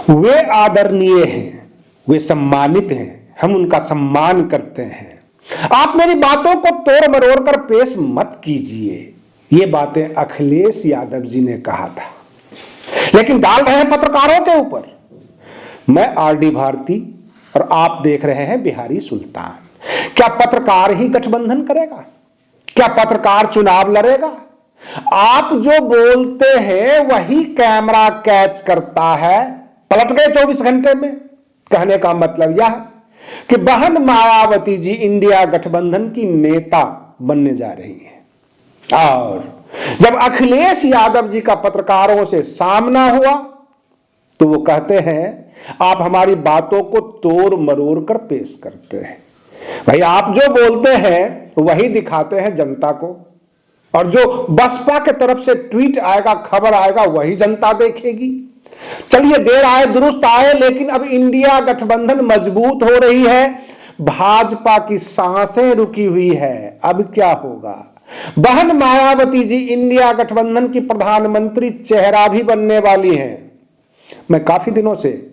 वे आदरणीय हैं, वे सम्मानित हैं, हम उनका सम्मान करते हैं। आप मेरी बातों को तोड़ मरोड़ कर पेश मत कीजिए। ये बातें अखिलेश यादव जी ने कहा था, लेकिन डाल रहे हैं पत्रकारों के ऊपर। मैं आरडी भारती और आप देख रहे हैं बिहारी सुल्तान। क्या पत्रकार ही गठबंधन करेगा? क्या पत्रकार चुनाव लड़ेगा? आप जो बोलते हैं वही कैमरा कैच करता है। पलट गए 24 घंटे में। कहने का मतलब यह कि बहन मायावती जी इंडिया गठबंधन की नेता बनने जा रही है। और जब अखिलेश यादव जी का पत्रकारों से सामना हुआ तो वो कहते हैं आप हमारी बातों को तोड़ मरोड़ कर पेश करते हैं। भाई, आप जो बोलते हैं वही दिखाते हैं जनता को, और जो बसपा के तरफ से ट्वीट आएगा, खबर आएगा, वही जनता देखेगी। चलिए, देर आए दुरुस्त आए, लेकिन अब इंडिया गठबंधन मजबूत हो रही है। भाजपा की सांसें रुकी हुई है। अब क्या होगा? बहन मायावती जी इंडिया गठबंधन की प्रधानमंत्री चेहरा भी बनने वाली हैं। मैं काफी दिनों से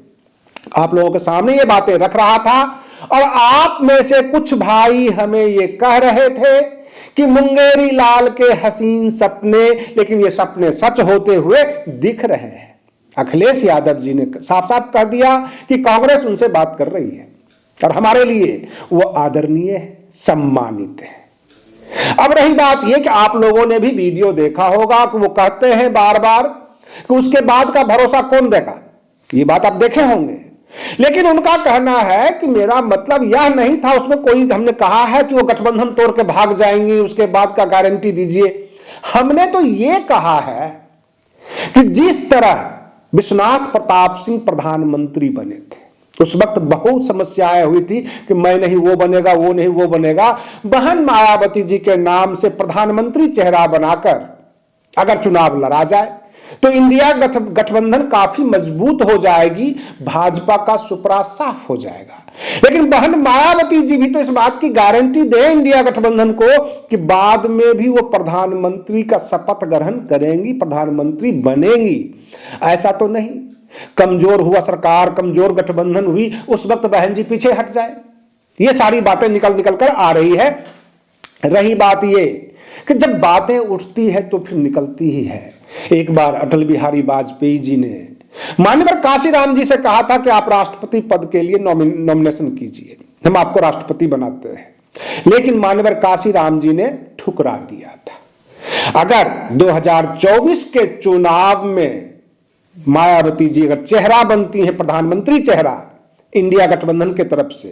आप लोगों के सामने ये बातें रख रहा था, और आप में से कुछ भाई हमें ये कह रहे थे कि मुंगेरी लाल के हसीन सपने, लेकिन ये सपने सच होते हुए दिख रहे हैं। अखिलेश यादव जी ने साफ साफ कह दिया कि कांग्रेस उनसे बात कर रही है, और हमारे लिए वो आदरणीय है, सम्मानित है। अब रही बात यह कि आप लोगों ने भी वीडियो देखा होगा कि वो कहते हैं बार बार कि उसके बाद का भरोसा कौन देगा। ये बात आप देखे होंगे, लेकिन उनका कहना है कि मेरा मतलब यह नहीं था, उसमें कोई हमने कहा है कि वो गठबंधन तोड़ के भाग जाएंगी, उसके बाद का गारंटी दीजिए। हमने तो ये कहा है कि जिस तरह विश्वनाथ प्रताप सिंह प्रधानमंत्री बने थे, उस वक्त बहुत समस्याएं हुई थी कि मैं नहीं वो बनेगा, वो नहीं वो बनेगा। बहन मायावती जी के नाम से प्रधानमंत्री चेहरा बनाकर अगर चुनाव लड़ा जाए तो इंडिया गठबंधन काफी मजबूत हो जाएगी, भाजपा का सुपड़ा साफ हो जाएगा। लेकिन बहन मायावती जी भी तो इस बात की गारंटी दे इंडिया गठबंधन को कि बाद में भी वो प्रधानमंत्री का शपथ ग्रहण करेंगी, प्रधानमंत्री बनेंगी। ऐसा तो नहीं, कमजोर हुआ सरकार, कमजोर गठबंधन हुई, उस वक्त बहन जी पीछे हट जाए। ये सारी बातें निकल निकल कर आ रही है। रही बात ये कि जब बातें उठती है तो फिर निकलती ही है। एक बार अटल बिहारी वाजपेयी जी ने माननीय काशीराम जी से कहा था कि आप राष्ट्रपति पद के लिए नॉमिनेशन कीजिए, हम आपको राष्ट्रपति बनाते हैं। लेकिन माननीय काशीराम जी ने ठुकरा दिया था। अगर 2024 के चुनाव में मायावती जी अगर चेहरा बनती है, प्रधानमंत्री चेहरा इंडिया गठबंधन के तरफ से,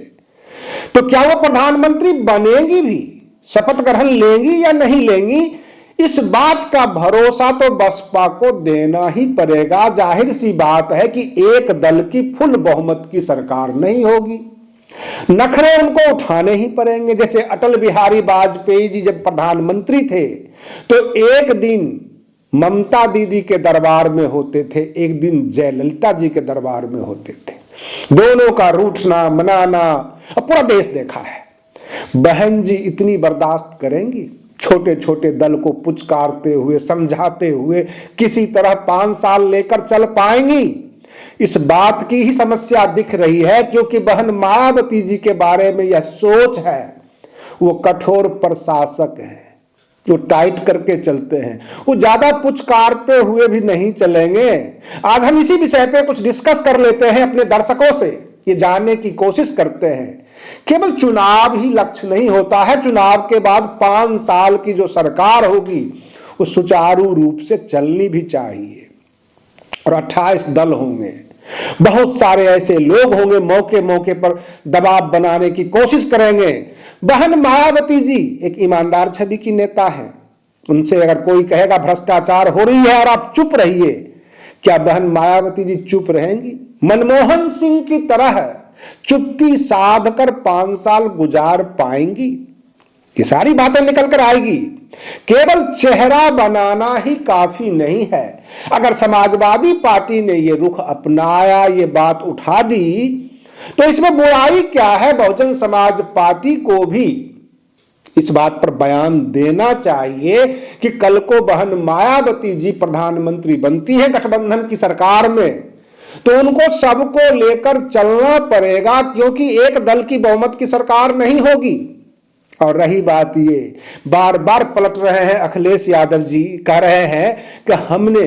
तो क्या वो प्रधानमंत्री बनेगी भी, शपथ ग्रहण लेंगी या नहीं लेंगी, इस बात का भरोसा तो बसपा को देना ही पड़ेगा। जाहिर सी बात है कि एक दल की फुल बहुमत की सरकार नहीं होगी, नखरे उनको उठाने ही पड़ेंगे। जैसे अटल बिहारी वाजपेयी जी जब प्रधानमंत्री थे तो एक दिन ममता दीदी के दरबार में होते थे, एक दिन जयललिता जी के दरबार में होते थे। दोनों का रूठना मनाना अब पूरा देश देखा है। बहन जी इतनी बर्दाश्त करेंगी? छोटे छोटे दल को पुचकारते हुए, समझाते हुए किसी तरह 5 साल लेकर चल पाएंगी? इस बात की ही समस्या दिख रही है, क्योंकि बहन मायावती जी के बारे में यह सोच है, वो कठोर प्रशासक है, वो टाइट करके चलते हैं, वो ज्यादा पुचकारते हुए भी नहीं चलेंगे। आज हम इसी विषय पे कुछ डिस्कस कर लेते हैं अपने दर्शकों से, ये जानने की कोशिश करते हैं। केवल चुनाव ही लक्ष्य नहीं होता है, चुनाव के बाद 5 साल की जो सरकार होगी वो सुचारू रूप से चलनी भी चाहिए। और 28 दल होंगे, बहुत सारे ऐसे लोग होंगे मौके मौके पर दबाव बनाने की कोशिश करेंगे। बहन मायावती जी एक ईमानदार छवि की नेता है, उनसे अगर कोई कहेगा भ्रष्टाचार हो रही है और आप चुप रहिए, क्या बहन मायावती जी चुप रहेंगी? मनमोहन सिंह की तरह चुप्पी साध कर 5 साल गुजार पाएंगी? ये सारी बातें निकल कर आएगी। केवल चेहरा बनाना ही काफी नहीं है। अगर समाजवादी पार्टी ने ये रुख अपनाया, ये बात उठा दी, तो इसमें बुराई क्या है? बहुजन समाज पार्टी को भी इस बात पर बयान देना चाहिए कि कल को बहन मायावती जी प्रधानमंत्री बनती है गठबंधन की सरकार में, तो उनको सबको लेकर चलना पड़ेगा, क्योंकि एक दल की बहुमत की सरकार नहीं होगी। और रही बात ये, बार बार पलट रहे हैं अखिलेश यादव जी, कह रहे हैं कि हमने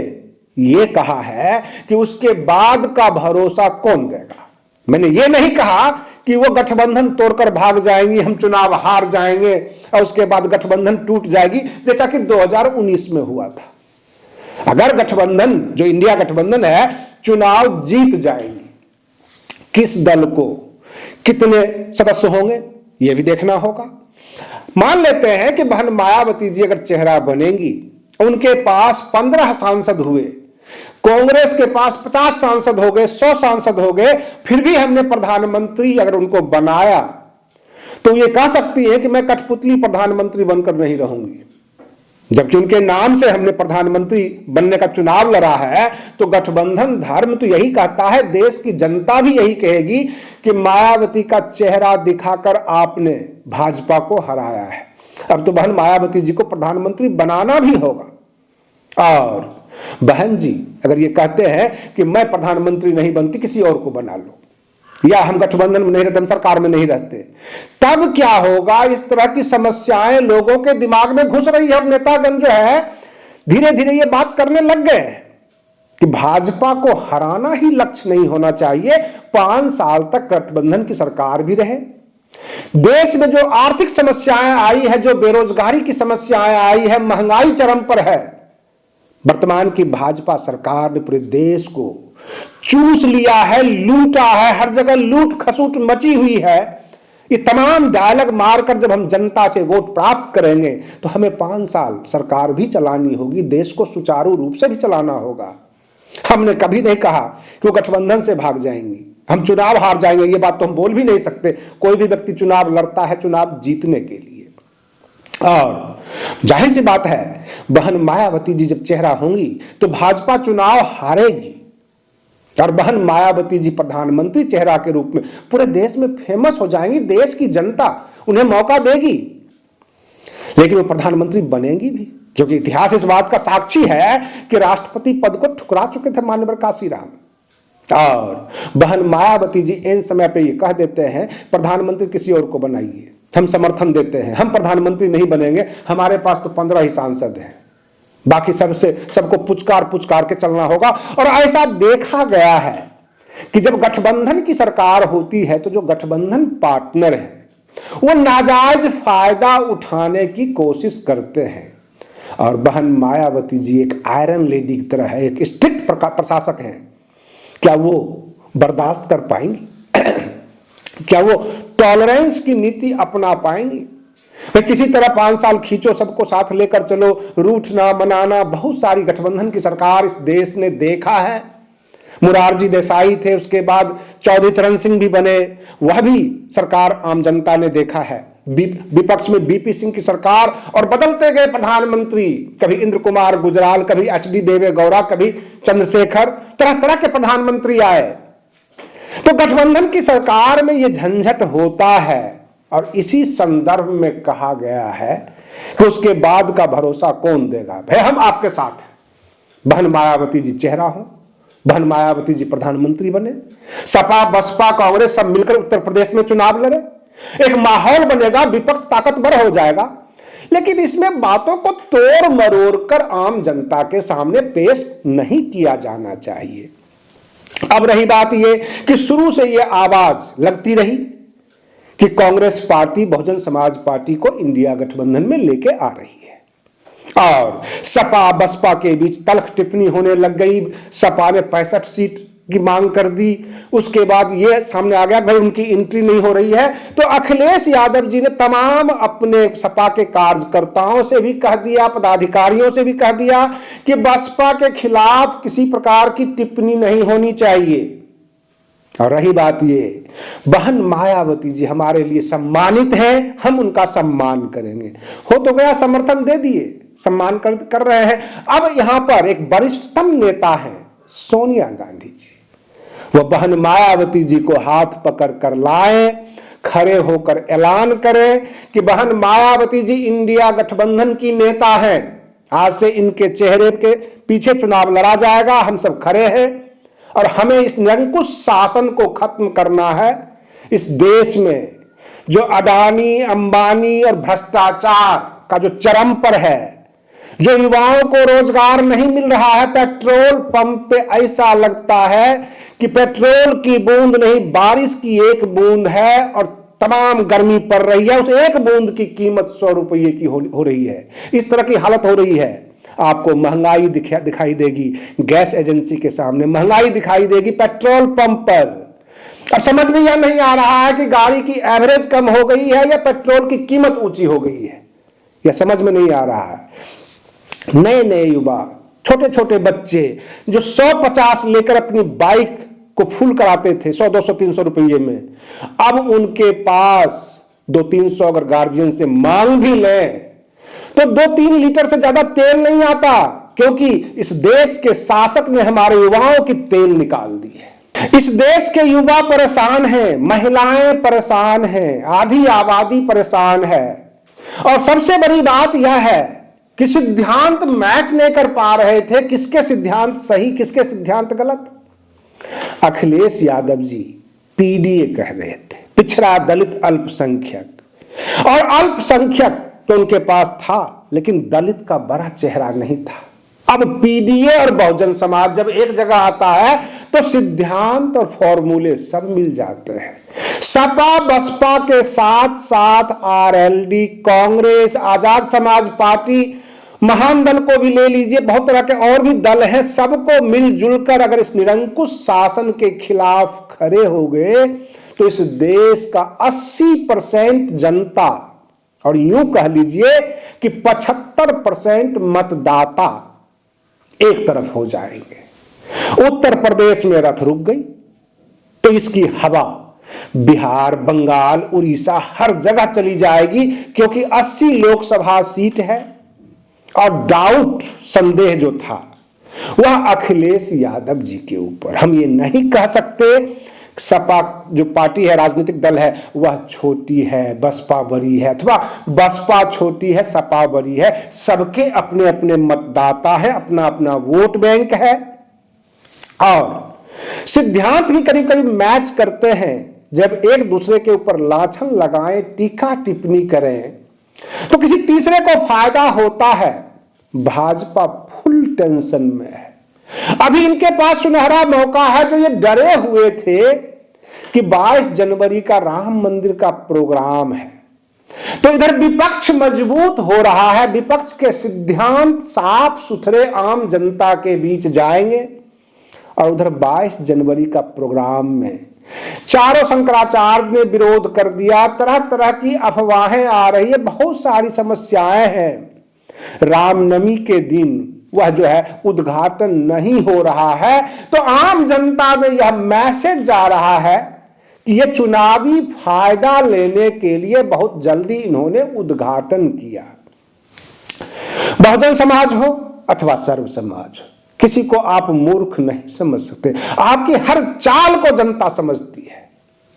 ये कहा है कि उसके बाद का भरोसा कौन देगा। मैंने ये नहीं कहा कि वो गठबंधन तोड़कर भाग जाएंगी, हम चुनाव हार जाएंगे और उसके बाद गठबंधन टूट जाएगी, जैसा कि 2019 में हुआ था। अगर गठबंधन, जो इंडिया गठबंधन है, चुनाव जीत जाएगी, किस दल को कितने सदस्य होंगे यह भी देखना होगा। मान लेते हैं कि बहन मायावती जी अगर चेहरा बनेंगी, उनके पास 15 सांसद हुए, कांग्रेस के पास 50 सांसद हो गए, 100 सांसद हो गए, फिर भी हमने प्रधानमंत्री अगर उनको बनाया, तो ये कह सकती है कि मैं कठपुतली प्रधानमंत्री बनकर नहीं रहूंगी। जबकि उनके नाम से हमने प्रधानमंत्री बनने का चुनाव लड़ा है, तो गठबंधन धर्म तो यही कहता है, देश की जनता भी यही कहेगी कि मायावती का चेहरा दिखाकर आपने भाजपा को हराया है। अब तो बहन मायावती जी को प्रधानमंत्री बनाना भी होगा। और बहन जी अगर ये कहते हैं कि मैं प्रधानमंत्री नहीं बनती, किसी और को बना लो, या हम गठबंधन में नहीं रहते, हम सरकार में नहीं रहते, तब क्या होगा। इस तरह की समस्याएं लोगों के दिमाग में घुस रही है। अब नेतागण जो है धीरे धीरे ये बात करने लग गए कि भाजपा को हराना ही लक्ष्य नहीं होना चाहिए, 5 साल तक गठबंधन की सरकार भी रहे। देश में जो आर्थिक समस्याएं आई है, जो बेरोजगारी की समस्याएं आई है, महंगाई चरम पर है, वर्तमान की भाजपा सरकार ने पूरे देश को चूस लिया है, लूटा है, हर जगह लूट खसूट मची हुई है। ये तमाम डायलॉग मारकर जब हम जनता से वोट प्राप्त करेंगे, तो हमें 5 साल सरकार भी चलानी होगी, देश को सुचारू रूप से भी चलाना होगा। हमने कभी नहीं कहा कि वो गठबंधन से भाग जाएंगी, हम चुनाव हार जाएंगे, ये बात तो हम बोल भी नहीं सकते। कोई भी व्यक्ति चुनाव लड़ता है चुनाव जीतने के लिए। और जाहिर सी बात है, बहन मायावती जी जब चेहरा होंगी तो भाजपा चुनाव हारेगी, और बहन मायावती जी प्रधानमंत्री चेहरा के रूप में पूरे देश में फेमस हो जाएंगी। देश की जनता उन्हें मौका देगी, लेकिन वो प्रधानमंत्री बनेंगी भी, क्योंकि इतिहास इस बात का साक्षी है कि राष्ट्रपति पद को ठुकरा चुके थे माननीय काशीराम। और बहन मायावती जी इन समय पे ये कह देते हैं प्रधानमंत्री किसी और को बनाइए, हम समर्थन देते हैं, हम प्रधानमंत्री नहीं बनेंगे, हमारे पास तो 15 ही सांसद हैं, बाकी सबको पुचकार पुचकार के चलना होगा। और ऐसा देखा गया है कि जब गठबंधन की सरकार होती है, तो जो गठबंधन पार्टनर है वो नाजायज फायदा उठाने की कोशिश करते हैं। और बहन मायावती जी एक आयरन लेडी की तरह है, एक स्ट्रिक्ट प्रशासक है। क्या वो बर्दाश्त कर पाएंगी? क्या वो टॉलरेंस की नीति अपना पाएंगी? भाई किसी तरह 5 साल खींचो, सबको साथ लेकर चलो, रूठना मनाना, बहुत सारी गठबंधन की सरकार इस देश ने देखा है। मुरारजी देसाई थे, उसके बाद चौधरी चरण सिंह भी बने, वह भी सरकार आम जनता ने देखा है। विपक्ष में बीपी सिंह की सरकार, और बदलते गए प्रधानमंत्री, कभी इंद्र कुमार गुजराल, कभी एचडी देवे गौड़ा, कभी चंद्रशेखर, तरह तरह के प्रधानमंत्री आए। तो गठबंधन की सरकार में यह झंझट होता है, और इसी संदर्भ में कहा गया है कि उसके बाद का भरोसा कौन देगा। भाई हम आपके साथ हैं, बहन मायावती जी चेहरा हो, बहन मायावती जी प्रधानमंत्री बने, सपा बसपा कांग्रेस सब मिलकर उत्तर प्रदेश में चुनाव लड़े, एक माहौल बनेगा, विपक्ष ताकतवर हो जाएगा। लेकिन इसमें बातों को तोड़ मरोड़ कर आम जनता के सामने पेश नहीं किया जाना चाहिए। अब रही बात यह कि शुरू से यह आवाज लगती रही कि कांग्रेस पार्टी बहुजन समाज पार्टी को इंडिया गठबंधन में लेके आ रही है, और सपा बसपा के बीच तल्ख टिप्पणी होने लग गई। सपा ने 65 सीट की मांग कर दी, उसके बाद यह सामने आ गया भाई उनकी एंट्री नहीं हो रही है। तो अखिलेश यादव जी ने तमाम अपने सपा के कार्यकर्ताओं से भी कह दिया, पदाधिकारियों से भी कह दिया कि बसपा के खिलाफ किसी प्रकार की टिप्पणी नहीं होनी चाहिए। और रही बात ये, बहन मायावती जी हमारे लिए सम्मानित हैं, हम उनका सम्मान करेंगे। हो तो गया, समर्थन दे दिए, सम्मान कर रहे हैं। अब यहां पर एक वरिष्ठतम नेता है सोनिया गांधी जी, वो बहन मायावती जी को हाथ पकड़ कर लाए, खड़े होकर ऐलान करें कि बहन मायावती जी इंडिया गठबंधन की नेता हैं, आज से इनके चेहरे के पीछे चुनाव लड़ा जाएगा, हम सब खड़े हैं। और हमें इस निरंकुश शासन को खत्म करना है। इस देश में जो अडानी, अंबानी और भ्रष्टाचार का जो चरम पर है, जो युवाओं को रोजगार नहीं मिल रहा है, पेट्रोल पंप पे ऐसा लगता है कि पेट्रोल की बूंद नहीं, बारिश की एक बूंद है और तमाम गर्मी पड़ रही है, उस एक बूंद की कीमत 100 रुपये की हो रही है। इस तरह की हालत हो रही है। आपको महंगाई दिखाई देगी गैस एजेंसी के सामने, महंगाई दिखाई देगी पेट्रोल पंप पर। अब समझ में यह नहीं आ रहा है कि गाड़ी की एवरेज कम हो गई है या पेट्रोल की कीमत ऊंची हो गई है, यह समझ में नहीं आ रहा है। नए नए युवा, छोटे छोटे बच्चे जो 100-50 लेकर अपनी बाइक को फुल कराते थे 100-200-300 रुपये में, अब उनके पास 200-300 अगर गार्जियन से मांग भी लें तो 2-3 लीटर से ज्यादा तेल नहीं आता, क्योंकि इस देश के शासक ने हमारे युवाओं की तेल निकाल दी है। इस देश के युवा परेशान हैं, महिलाएं परेशान हैं, आधी आबादी परेशान है। और सबसे बड़ी बात यह है कि सिद्धांत मैच नहीं कर पा रहे थे, किसके सिद्धांत सही किसके सिद्धांत गलत। अखिलेश यादव जी पीडीए कह रहे थे, पिछड़ा दलित अल्पसंख्यक, और अल्पसंख्यक तो उनके पास था लेकिन दलित का बड़ा चेहरा नहीं था। अब पीडीए और बहुजन समाज जब एक जगह आता है तो सिद्धांत और फॉर्मूले सब मिल जाते हैं। सपा बसपा के साथ साथ आरएलडी, कांग्रेस, आजाद समाज पार्टी, महान दल को भी ले लीजिए, बहुत तरह के और भी दल हैं, सबको मिलजुल कर अगर इस निरंकुश शासन के खिलाफ खड़े हो गए तो इस देश का 80% जनता, और यूं कह लीजिए कि 75% मतदाता एक तरफ हो जाएंगे। उत्तर प्रदेश में रथ रुक गई तो इसकी हवा बिहार, बंगाल, उड़ीसा हर जगह चली जाएगी, क्योंकि 80 लोकसभा सीट है। और डाउट, संदेह जो था वह अखिलेश यादव जी के ऊपर। हम ये नहीं कह सकते सपा जो पार्टी है, राजनीतिक दल है, वह छोटी है, बसपा बड़ी है, अथवा बसपा छोटी है, सपा बड़ी है। सबके अपने अपने मतदाता है, अपना अपना वोट बैंक है और सिद्धांत भी करीब करीब मैच करते हैं। जब एक दूसरे के ऊपर लाछन लगाएं, टीका टिप्पणी करें तो किसी तीसरे को फायदा होता है। भाजपा फुल टेंशन में है। अभी इनके पास सुनहरा मौका है, जो ये डरे हुए थे कि 22 जनवरी का राम मंदिर का प्रोग्राम है, तो इधर विपक्ष मजबूत हो रहा है, विपक्ष के सिद्धांत साफ सुथरे आम जनता के बीच जाएंगे, और उधर 22 जनवरी का प्रोग्राम में चारों शंकराचार्य ने विरोध कर दिया, तरह तरह की अफवाहें आ रही है, बहुत सारी समस्याएं हैं। रामनवमी के दिन वह जो है उद्घाटन नहीं हो रहा है, तो आम जनता में यह मैसेज जा रहा है कि यह चुनावी फायदा लेने के लिए बहुत जल्दी इन्होंने उद्घाटन किया। बहुजन समाज हो अथवा सर्व समाज हो, किसी को आप मूर्ख नहीं समझ सकते। आपकी हर चाल को जनता समझती है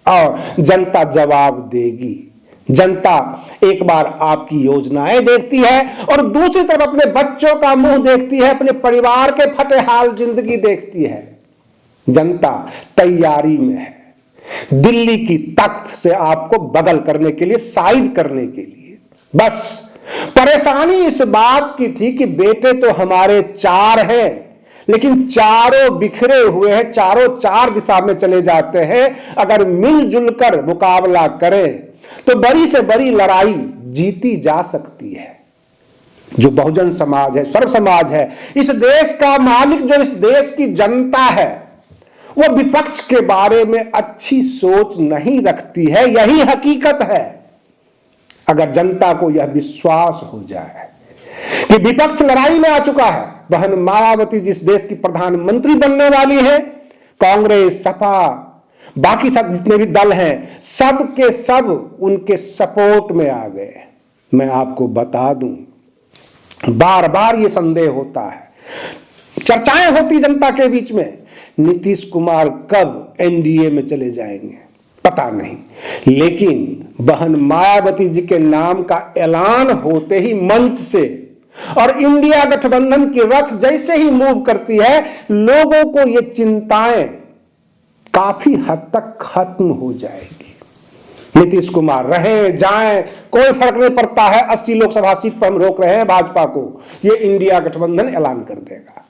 और जनता जवाब देगी। जनता एक बार आपकी योजनाएं देखती है और दूसरी तरफ अपने बच्चों का मुंह देखती है, अपने परिवार के फटे हाल जिंदगी देखती है। जनता तैयारी में है दिल्ली की तख्त से आपको बगल करने के लिए, साइड करने के लिए। बस परेशानी इस बात की थी कि बेटे तो हमारे 4 हैं, लेकिन चारों बिखरे हुए हैं, चारों 4 दिशा में चले जाते हैं। अगर मिलजुल कर मुकाबला करें तो बड़ी से बड़ी लड़ाई जीती जा सकती है। जो बहुजन समाज है, सर्व समाज है, इस देश का मालिक जो इस देश की जनता है, वो विपक्ष के बारे में अच्छी सोच नहीं रखती है। यही हकीकत है। अगर जनता को यह विश्वास हो जाए कि विपक्ष लड़ाई में आ चुका है, बहन मायावती जिस देश की प्रधानमंत्री बनने वाली है, कांग्रेस, सपा, बाकी सब जितने भी दल हैं, सब के सब उनके सपोर्ट में आ गए। मैं आपको बता दूं, बार बार ये संदेह होता है, चर्चाएं होती जनता के बीच में, नीतीश कुमार कब एनडीए में चले जाएंगे पता नहीं, लेकिन बहन मायावती जी के नाम का ऐलान होते ही मंच से और इंडिया गठबंधन की रथ जैसे ही मूव करती है, लोगों को ये चिंताएं काफी हद तक खत्म हो जाएगी। नीतीश कुमार रहे जाएं, कोई फर्क नहीं पड़ता है, 80 लोकसभा सीट पर हम रोक रहे हैं भाजपा को, ये इंडिया गठबंधन ऐलान कर देगा।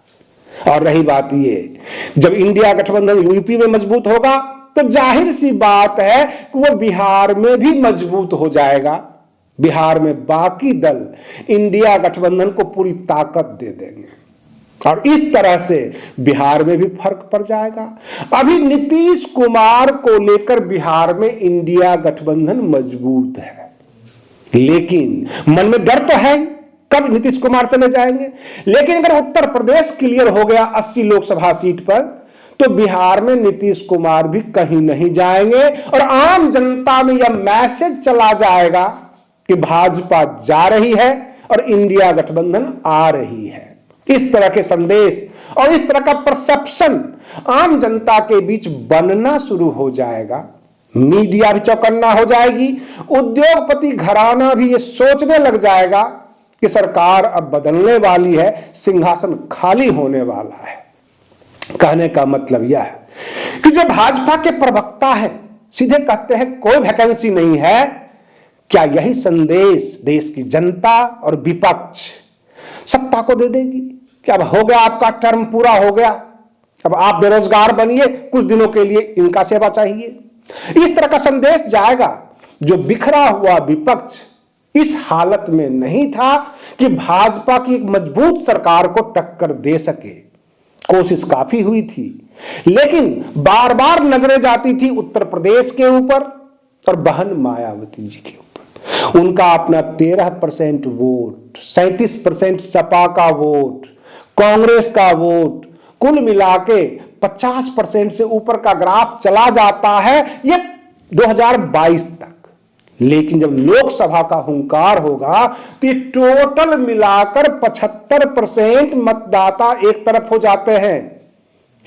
और रही बात ये, जब इंडिया गठबंधन यूपी में मजबूत होगा तो जाहिर सी बात है कि वो बिहार में भी मजबूत हो जाएगा। बिहार में बाकी दल इंडिया गठबंधन को पूरी ताकत दे देंगे और इस तरह से बिहार में भी फर्क पड़ जाएगा। अभी नीतीश कुमार को लेकर बिहार में इंडिया गठबंधन मजबूत है, लेकिन मन में डर तो है कब नीतीश कुमार चले जाएंगे। लेकिन अगर उत्तर प्रदेश क्लियर हो गया 80 लोकसभा सीट पर, तो बिहार में नीतीश कुमार भी कहीं नहीं जाएंगे और आम जनता में यह मैसेज चला जाएगा कि भाजपा जा रही है और इंडिया गठबंधन आ रही है। इस तरह के संदेश और इस तरह का परसेप्शन आम जनता के बीच बनना शुरू हो जाएगा। मीडिया भी चौकन्ना हो जाएगी, उद्योगपति घराना भी ये सोचने लग जाएगा कि सरकार अब बदलने वाली है, सिंहासन खाली होने वाला है। कहने का मतलब यह है कि जो भाजपा के प्रवक्ता है सीधे कहते हैं कोई वैकेंसी नहीं है, क्या यही संदेश देश की जनता और विपक्ष सत्ता को दे देगी कि अब हो गया, आपका टर्म पूरा हो गया, अब आप बेरोजगार बनिए, कुछ दिनों के लिए इनका सेवा चाहिए? इस तरह का संदेश जाएगा। जो बिखरा हुआ विपक्ष इस हालत में नहीं था कि भाजपा की एक मजबूत सरकार को टक्कर दे सके। कोशिश काफी हुई थी, लेकिन बार बार नजरें जाती थी उत्तर प्रदेश के ऊपर और बहन मायावती जी के ऊपर। उनका अपना 13% वोट, 37% सपा का वोट, कांग्रेस का वोट, कुल मिला के 50% से ऊपर का ग्राफ चला जाता है ये 2022 तक। लेकिन जब लोकसभा का हुंकार होगा तो ये टोटल मिलाकर 75% मतदाता एक तरफ हो जाते हैं।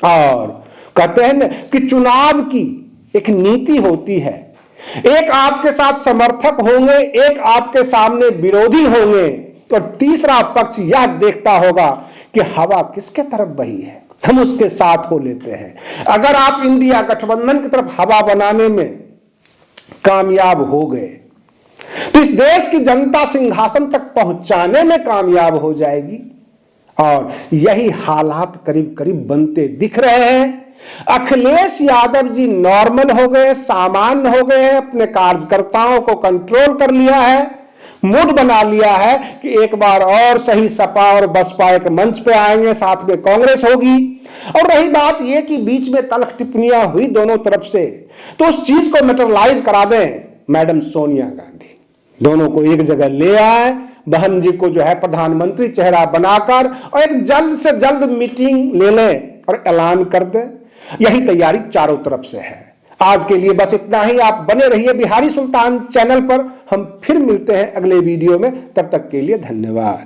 और कहते हैं ना कि चुनाव की एक नीति होती है, एक आपके साथ समर्थक होंगे, एक आपके सामने विरोधी होंगे, और तीसरा पक्ष यह देखता होगा कि हवा किसके तरफ बही है, हम उसके साथ हो लेते हैं। अगर आप इंडिया गठबंधन की तरफ हवा बनाने में कामयाब हो गए तो इस देश की जनता सिंहासन तक पहुंचाने में कामयाब हो जाएगी। और यही हालात करीब करीब बनते दिख रहे हैं। अखिलेश यादव जी नॉर्मल हो गए, सामान्य हो गए हैं, अपने कार्यकर्ताओं को कंट्रोल कर लिया है, मूड बना लिया है कि एक बार और सही सपा और बसपा एक मंच पे आएंगे, साथ में कांग्रेस होगी। और रही बात यह कि बीच में तल्ख टिप्पणियां हुई दोनों तरफ से, तो उस चीज को मेटरलाइज करा दें मैडम सोनिया गांधी, दोनों को एक जगह ले आए, बहन जी को जो है प्रधानमंत्री चेहरा बनाकर और एक जल्द से जल्द मीटिंग ले लें और ऐलान कर दें। यही तैयारी चारों तरफ से है। आज के लिए बस इतना ही। आप बने रहिए बिहारी सुल्तान चैनल पर। हम फिर मिलते हैं अगले वीडियो में, तब तक के लिए धन्यवाद।